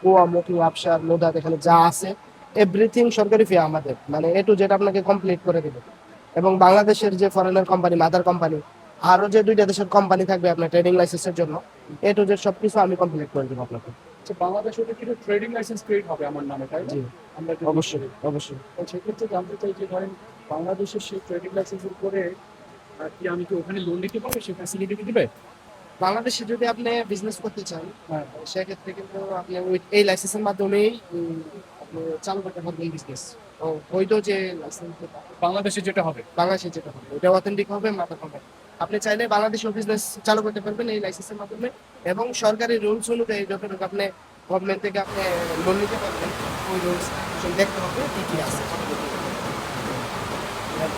কুয়া মুখী আফসার লোদাত এখানে যা আছে এভরিথিং সরকারি ফি আমাদের, মানে এ টু জেড আপনাকে কমপ্লিট করে দেবে। এবং বাংলাদেশের যে ফরেনের কোম্পানি, মাদার কোম্পানি, আরো যে দুইটা দেশের কোম্পানি থাকবে আপনার ট্রেডিং লাইসেন্সের জন্য, এ টু জেড সবকিছু আমি কমপ্লিট করে দেবো আপনাকে। আচ্ছা, বাংলাদেশে তো কিছু ট্রেডিং লাইসেন্স ক্রিয়েট হবে আমার নামে, তাই না? জি, আমরা যদি অবশ্যই করি, অবশ্যই। তো সেক্ষেত্রে জানতে চাই যে ধরেন বাংলাদেশের সেই ট্রেডিং লাইসেন্সের উপরে কি আমি কি ওখানে লোন নিতে পারবো, সেই ফ্যাসিলিটি কি দিবে? বাংলাদেশে যদি আপনি বিজনেস করতে চান, হ্যাঁ। সেক্ষেত্রে কিন্তু আপনি এই লাইসেন্সের মাধ্যমেই আপনি চালু করতে পারবেন বিজনেস। তো বৈধ যে লাইসেন্স, বাংলাদেশে যেটা হবে। বাংলাদেশে যেটা হবে ওটা অথেন্টিক হবে, মাদার কোম্পানি। আপনি চাইলে বাংলাদেশেও বিজনেস চালু করতে পারবেন এই লাইসেন্সের মাধ্যমে। এবং সরকারি রুলস অনুযায়ী যতটুকু আপনি গভর্নমেন্ট থেকে আপনি লোন নিতে পারবেন, ওই রুলস দেখতে হবে কি কি আছে।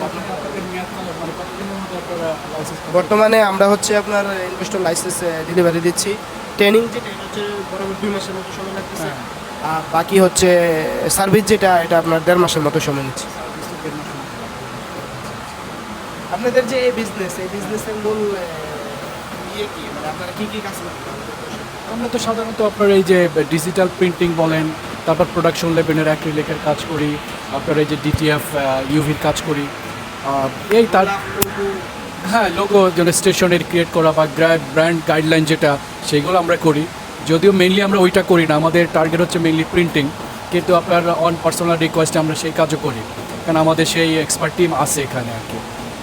আপনাদের মেয়াদকাল মানে কতদিনের মধ্যে আপনারা লাইসেন্স? বর্তমানে আমরা হচ্ছে আপনার ইনভেস্টর লাইসেন্স ডেলিভারি দিচ্ছি। ট্রেনিং যেটা এটা হচ্ছে বরাবর 2 মাসের মতো সময় লাগতেছে। হ্যাঁ। আর বাকি হচ্ছে সার্ভিস যেটা, এটা আপনার 1.5 মাসের মতো সময় নিচ্ছে। আপনাদের যে এই বিজনেসের মূল ইয়ে কি, মানে আপনারা কি কি কাজ করতে? আমরা তো সাধারণত আপনার এই যে ডিজিটাল প্রিন্টিং বলেন, তারপর প্রোডাকশন লেভেলের অ্যাক্রিলিকের কাজ করি, আপনার এই যে ডিটিএফ ইউভির কাজ করি, এই তার হ্যাঁ লোগো যেন স্টেশনের ক্রিয়েট করা বা ব্র্যান্ড গাইডলাইন যেটা, সেগুলো আমরা করি। যদিও মেইনলি আমরা ওইটা করি না, আমাদের টার্গেট হচ্ছে মেইনলি প্রিন্টিং, কিন্তু আপনার অন পার্সোনাল রিকোয়েস্টে আমরা সেই কাজও করি, কারণ আমাদের সেই এক্সপার্ট টিম আছে এখানে আর কি।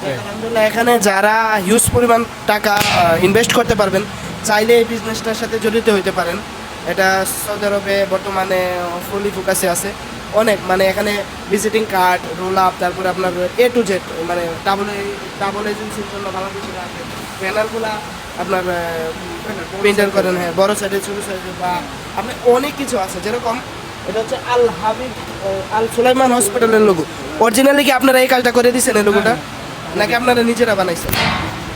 আলহামদুলিল্লাহ, এখানে যারা হিউজ পরিমাণ টাকা ইনভেস্ট করতে পারবেন, চাইলে এই বিজনেসটার সাথে জড়িত হতে পারেন। এটা সৌদি আরবে বর্তমানে ফুলি ফোকাসে আছে অনেক, মানে এখানে ভিজিটিং কার্ড, রোল আপ, তারপরে আপনার এ টু জেড, মানে ট্রাভেল এজেন্সির জন্য বাংলাদেশের আছে ব্যানারগুলা আপনার প্রিন্টার করেন, হ্যাঁ, বড় সাইজে ছোটো সাইজে, বা আপনি অনেক কিছু আছে। যেরকম এটা হচ্ছে আল হাবিব আল সুলাইমান হসপিটালের লোগো। অরিজিনালি কি আপনারা এই কাজটা করে দিয়েছেন এই লোগোটা, নাকি আপনারা নিজেরা বানাইছেন?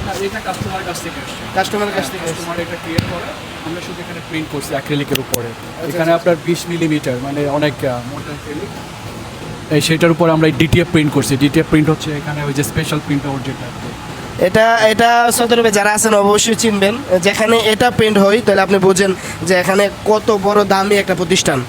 না, এটা কাস্টমার কাছ থেকে আসছে। কাস্টমারের কাছ থেকে কাস্টমার এটা ক্রিয়েট করে, আমরা শুধু এখানে প্রিন্ট করছি অ্যাক্রিলিকের উপরে। এখানে আপনার 20 মিলিমিটার মানে অনেক মোটা অ্যাক্রিলিক, এই সেটার উপর আমরা ডিটিএফ প্রিন্ট করছি। ডিটিএফ প্রিন্ট হচ্ছে এখানে ওই যে স্পেশাল প্রিন্ট আউট যেটা। এটা এটা সৌদি আরবে যারা আছেন অবশ্যই চিনবেন। যেখানে এটা প্রিন্ট হয় তাহলে আপনি বোঝেন যে এখানে কত বড় দামি একটা প্রতিষ্ঠান।